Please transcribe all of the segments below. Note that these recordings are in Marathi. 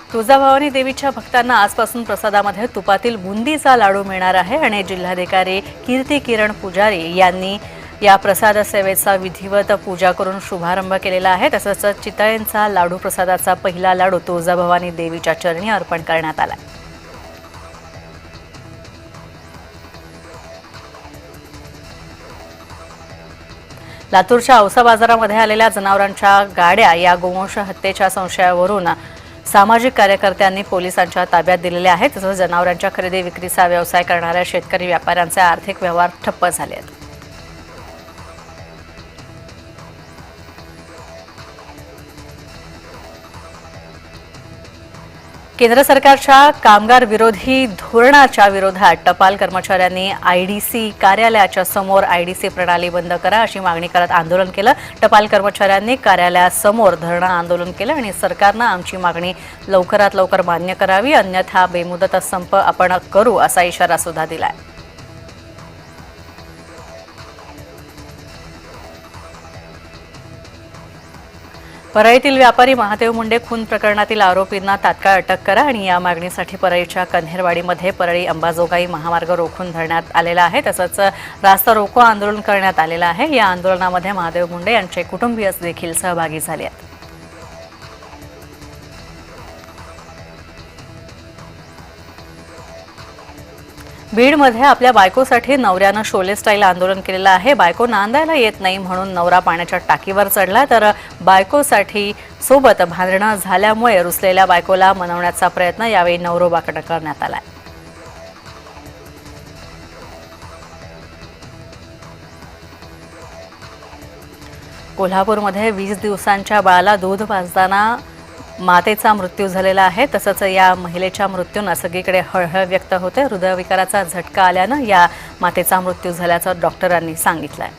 तुळजाभवानी देवीच्या भक्तांना आजपासून प्रसादामध्ये तुपातील बुंदीचा लाडू मिळणार आहे आणि जिल्हाधिकारी कीर्ती किरण पुजारी यांनी या प्रसाद सेवेचा विधिवत पूजा करून शुभारंभ केलेला आहे। तसंच चितळेंचा लाडू प्रसादाचा पहिला लाडू तुळजाभवानी देवीच्या चरणी अर्पण करण्यात आला। लातूरच्या औसा बाजारामध्ये आलेल्या जनावरांच्या गाड्या या गोवंश हत्येच्या संशयावरून सामाजिक कार्यकर्त्यांनी पोलिसांच्या ताब्यात दिलेले आहेत। तसंच जनावरांच्या खरेदी विक्रीचा व्यवसाय करणाऱ्या शेतकरी व्यापाऱ्यांचे आर्थिक व्यवहार ठप्प झाले आहेत। केंद्र सरकारच्या कामगार विरोधी धोरणाच्या विरोधात टपाल कर्मचाऱ्यांनी आयडीसी कार्यालयाच्या समोर आयडीसी प्रणाली बंद करा अशी मागणी करत आंदोलन केलं। टपाल कर्मचाऱ्यांनी कार्यालयासमोर धरणं आंदोलन केलं आणि सरकारनं आमची मागणी लवकरात लवकर मान्य करावी, अन्यथा बेमुदत संप आपण करू असा इशारा सुद्धा दिलाय। परळीतील व्यापारी महादेव मुंडे खून प्रकरणातील आरोपींना तात्काळ अटक करा आणि या मागणीसाठी परळीच्या कन्हेरवाडीमध्ये परळी अंबाजोगाई महामार्ग रोखून धरण्यात आलेला आहे। तसंच रास्ता रोको आंदोलन करण्यात आलेलं आहे। या आंदोलनामध्ये महादेव मुंडे यांचे कुटुंबीय देखील सहभागी झाले आहेत। बीडमध्ये आपल्या बायकोसाठी नवऱ्यानं शोले स्टाईल आंदोलन केलेलं आहे। बायको नांदायला येत नाही म्हणून नवरा पाण्याच्या टाकीवर चढला, तर बायकोसाठी सोबत भांडणं झाल्यामुळे रुसलेल्या बायकोला मनवण्याचा प्रयत्न यावेळी नवरोबाकडे करण्यात आला। कोल्हापूरमध्ये 20 दिवसांच्या बाळाला दूध पाजताना मातेचा मृत्यू झालेला आहे। तसंच या महिलेच्या मृत्यूनं सगळीकडे हळहळ व्यक्त होते। हृदयविकाराचा झटका आल्यानं या मातेचा मृत्यू झाल्याचं डॉक्टरांनी सांगितलंय।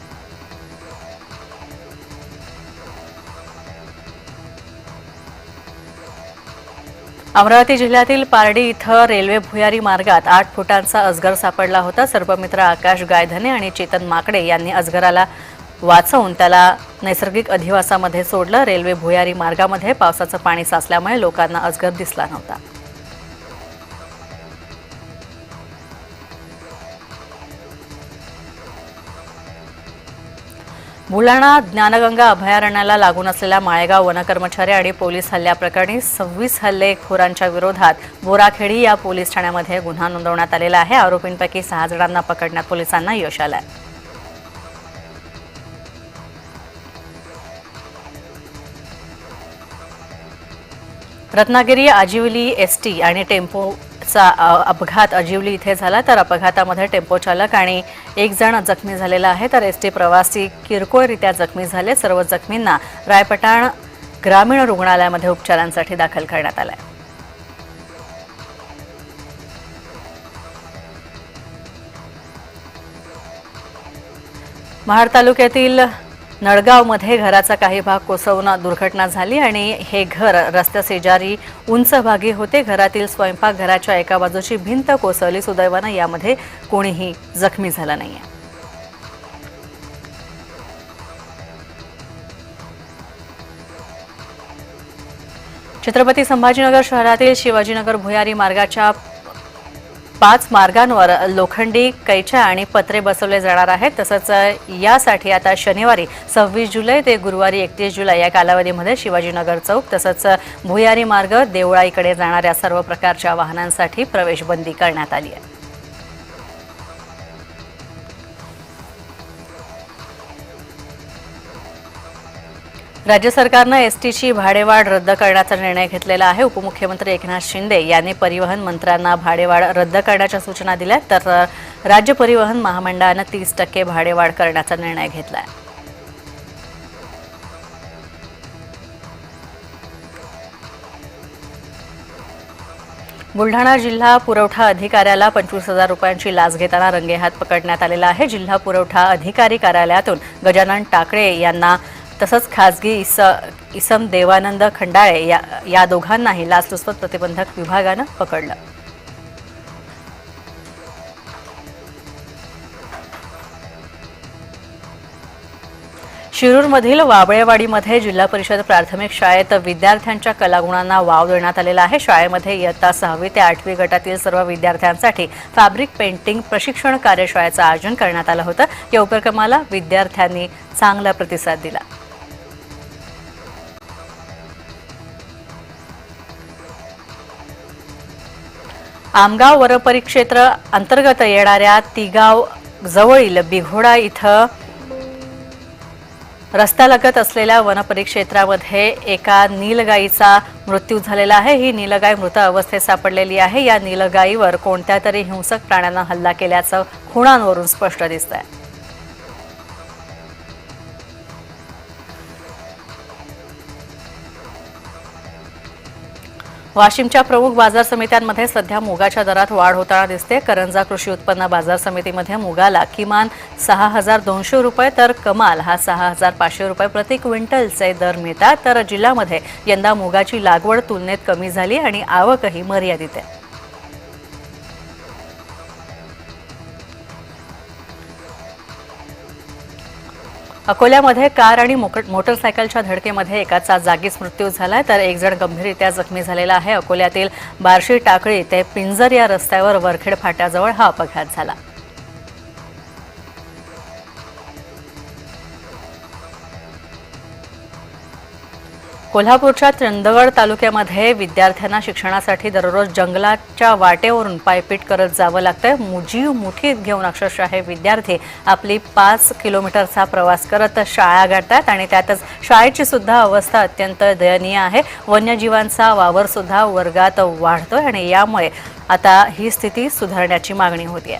अमरावती जिल्ह्यातील पारडी इथं रेल्वे भुयारी मार्गात 8 फुटांचा अजगर सापडला होता। सर्पमित्र आकाश गायधने आणि चेतन माकडे यांनी अजगराला वाचवून त्याला नैसर्गिक अधिवासामध्ये सोडलं। रेल्वे भुयारी मार्गामध्ये पावसाचं पाणी साचल्यामुळे लोकांना अजगर दिसला नव्हता। बुलढाणा ज्ञानगंगा अभयारण्याला लागून असलेल्या माळेगाव वनकर्मचारी आणि पोलीस हल्ल्याप्रकरणी 26 हल्लेखोरांच्या विरोधात बोराखेडी या पोलीस ठाण्यामध्ये गुन्हा नोंदवण्यात आलेला आहे। आरोपींपैकी 6 जणांना पकडण्यात पोलिसांना यश आलंय। रत्नागिरी आजिवली एसटी आणि टेम्पोचा अपघात आजिवली इथे झाला, तर अपघातामध्ये टेम्पो चालक आणि एक जण जखमी झालेला आहे, तर एसटी प्रवासी किरकोळरित्या जखमी झाले। सर्व जखमींना रायपटाण ग्रामीण रुग्णालयामध्ये उपचारांसाठी दाखल करण्यात आले। महाड तालुक्यातील नळगावमध्ये घराचा काही भाग कोसळून दुर्घटना झाली आणि हे घर रस्त्याशेजारी उंच भागी होते। घरातील स्वयंपाकघराच्या एका बाजूची भिंत कोसळली। सुदैवानं यामध्ये कोणीही जखमी झालं नाहीये। छत्रपती संभाजीनगर शहरातील शिवाजीनगर भुयारी मार्गाच्या 5 मार्गांवर लोखंडी कैच्या आणि पत्रे बसवले जाणार आहेत। तसंच यासाठी आता शनिवारी 26 जुलै ते गुरुवारी 31 जुलै या कालावधीमध्ये शिवाजीनगर चौक तसंच भुयारी मार्ग देवळाईकडे जाणाऱ्या सर्व प्रकारच्या वाहनांसाठी प्रवेशबंदी करण्यात आली आहे। राज्य सरकारनं एसटीची भाडेवाढ रद्द करण्याचा निर्णय घेतलेला आहे। उपमुख्यमंत्री एकनाथ शिंदे यांनी परिवहन मंत्र्यांना भाडेवाढ रद्द करण्याच्या सूचना दिल्या, तर राज्य परिवहन महामंडळानं 30% भाडेवाढ करण्याचा निर्णय घेतलाय। बुलढाणा जिल्हा पुरवठा अधिकाऱ्याला 25,000 रुपयांची लाच घेताना रंगेहात पकडण्यात आलेला आहे। जिल्हा पुरवठा अधिकारी कार्यालयातून गजानन टाकळे यांना तसंच खासगी इसम देवानंद खंडाळे या दोघांनाही लाचलुचपत प्रतिबंधक विभागानं पकडलं। शिरूरमधील वाबळेवाडीमध्ये जिल्हा परिषद प्राथमिक शाळेत विद्यार्थ्यांच्या कलागुणांना वाव देण्यात आलेला आहे। शाळेमध्ये इयत्ता 6वी ते 8वी गटातील सर्व विद्यार्थ्यांसाठी फॅब्रिक पेंटिंग प्रशिक्षण कार्यशाळेचं आयोजन करण्यात आलं होतं। या उपक्रमाला विद्यार्थ्यांनी चांगला प्रतिसाद दिला। आमगाव वनपरिक्षेत्र अंतर्गत येणाऱ्या तिगाव जवळील बिघोडा इथं रस्त्यालगत असलेल्या वनपरिक्षेत्रामध्ये एका नीलगाईचा मृत्यू झालेला आहे। ही नीलगाई मृत अवस्थेत सापडलेली आहे। या नीलगाईवर कोणत्या तरी हिंसक प्राण्यानं हल्ला केल्याचं खुणांवरून स्पष्ट दिसतंय। वाशिमच्या प्रमुख बाजार समित्यांमध्ये सध्या मुगाच्या दरात वाढ होताना दिसते। करंजा कृषी उत्पन्न बाजार समितीमध्ये मुगाला किमान 6,200 रुपये तर कमाल हा 6,500 रुपये प्रति क्विंटलचे दर मिळतात। तर जिल्ह्यामध्ये यंदा मुगाची लागवड तुलनेत कमी झाली आणि आवकही मर्यादित आहे। अकोल्यामध्ये कार आणि मोटरसायकलच्या धडकेमध्ये एकाचा जागीच मृत्यू झाला तर एक जण गंभीररित्या जखमी झालेला आहे। अकोल्यातील बार्शी टाकळी ते पिंजर या रस्त्यावर वरखेड फाट्याजवळ हा अपघात झाला। कोल्हापूरच्या चंदगड तालुक्यामध्ये विद्यार्थ्यांना शिक्षणासाठी दररोज जंगलाच्या वाटेवरून पायपीट करत जावं लागतंय। जीव मुठीत घेऊन अक्षरशः हे विद्यार्थी आपली 5 किलोमीटरचा प्रवास करत शाळा गाठतात आणि त्यातच शाळेची सुद्धा अवस्था अत्यंत दयनीय आहे। वन्यजीवांचा वावर सुद्धा वर्गात वाढतोय आणि यामुळे आता ही स्थिती सुधारण्याची मागणी होतीये।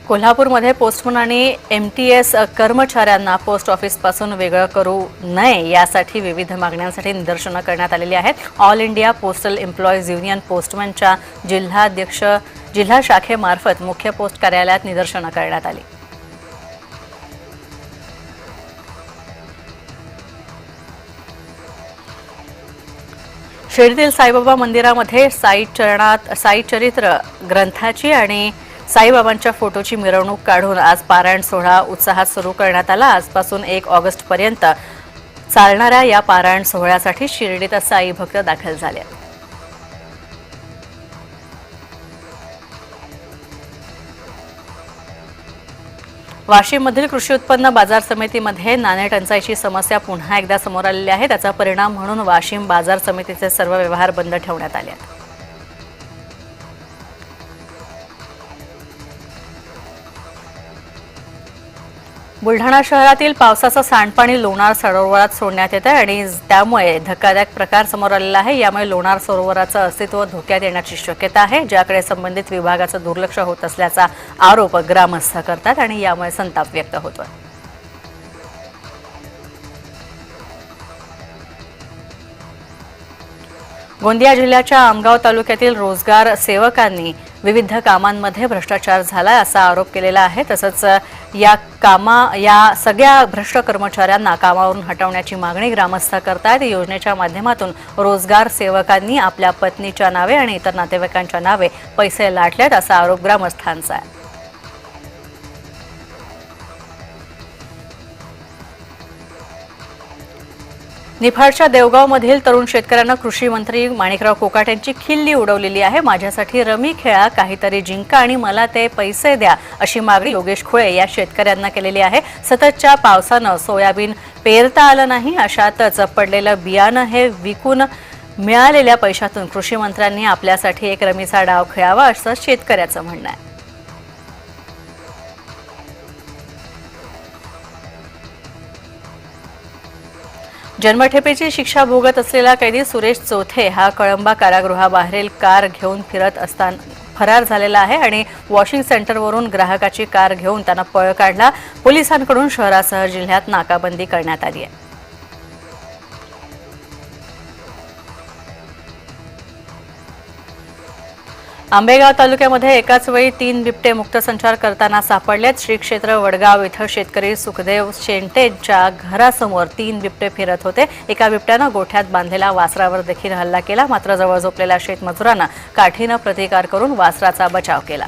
कोल्हापूरमध्ये पोस्टमन आणि MTS कर्मचाऱ्यांना पोस्ट ऑफिसपासून वेगळं करू नये यासाठी विविध मागण्यांसाठी निदर्शनं करण्यात आलेली आहेत। All India postal employees union पोस्टमनच्या जिल्हा शाखेमार्फत मुख्य पोस्ट कार्यालयात निदर्शनं करण्यात आली। शिर्डीतील साईबाबा मंदिरामध्ये साई चरित्र ग्रंथाची आणि साईबाबांच्या फोटोची मिरवणूक काढून आज पारायण सोहळा उत्साहात सुरू करण्यात आला। आजपासून 1 ऑगस्टपर्यंत चालणाऱ्या या पारायण सोहळ्यासाठी शिर्डीत साई भक्त दाखल झाले। वाशिममधील कृषी उत्पन्न बाजार समितीमध्ये नाणे टंचाईची समस्या पुन्हा एकदा समोर आलेली आहे। त्याचा परिणाम म्हणून वाशिम बाजार समितीचे सर्व व्यवहार बंद ठेवण्यात आले आहेत। बुलढाणा शहरातील पावसाचं सांडपाणी लोणार सरोवरात सोडण्यात येतं आणि त्यामुळे धक्कादायक प्रकार समोर आलेला आहे। यामुळे लोणार सरोवराचं अस्तित्व धोक्यात येण्याची शक्यता आहे, ज्याकडे संबंधित विभागाचं दुर्लक्ष होत असल्याचा आरोप ग्रामस्थ करतात आणि यामुळे संताप व्यक्त होतोय। गोंदिया जिल्ह्याच्या आमगाव तालुक्यातील रोजगार सेवकांनी विविध कामांमध्ये भ्रष्टाचार झाला असा आरोप केलेला आहे। तसंच या सगळ्या भ्रष्ट कर्मचाऱ्यांना कामावरून हटवण्याची मागणी ग्रामस्थ करतात। योजनेच्या माध्यमातून रोजगार सेवकांनी आपल्या पत्नीच्या नावे आणि इतर नातेवाईकांच्या नावे पैसे लाटलेत असा आरोप ग्रामस्थांचा आहे। निफाडच्या देवगावमधील तरुण शेतकऱ्यांना कृषी मंत्री माणिकराव कोकाट यांची खिल्ली उडवलेली आहे। माझ्यासाठी रमी खेळा, काहीतरी जिंका आणि मला ते पैसे द्या अशी मागणी योगेश खुळे या शेतकऱ्यांना केलेली आहे। सततच्या पावसानं सोयाबीन पेरता आलं नाही, अशातच पडलेलं बियाणं हे विकून मिळालेल्या पैशातून कृषी मंत्र्यांनी आपल्यासाठी एक रमीचा डाव खेळावा असं शेतकऱ्याचं म्हणणं आहे। जन्मठेपेची शिक्षा भोगत असलेला कैदी सुरेश चोथे हा कळंबा कारागृहाबाहेरील कार घेऊन फिरत असताना फरार झालेला आहे आणि वॉशिंग सेंटरवरून ग्राहकाची कार घेऊन त्यानं पळ काढला। पोलिसांकडून शहरासह जिल्ह्यात नाकाबंदी करण्यात आली आहे। आंबेगाव तालुक्यामध्ये एकाच वेळी 3 बिबटे मुक्तसंचार करताना सापडलेत। श्री क्षेत्र वडगाव इथं शेतकरी सुखदेव शेंटेंच्या घरासमोर 3 बिबटे फिरत होते। एका बिबट्यानं गोठ्यात बांधलेल्या वासरावर देखील हल्ला केला, मात्र जवळ झोपलेल्या शेतमजुरांना काठीनं प्रतिकार करून वासराचा बचाव केला।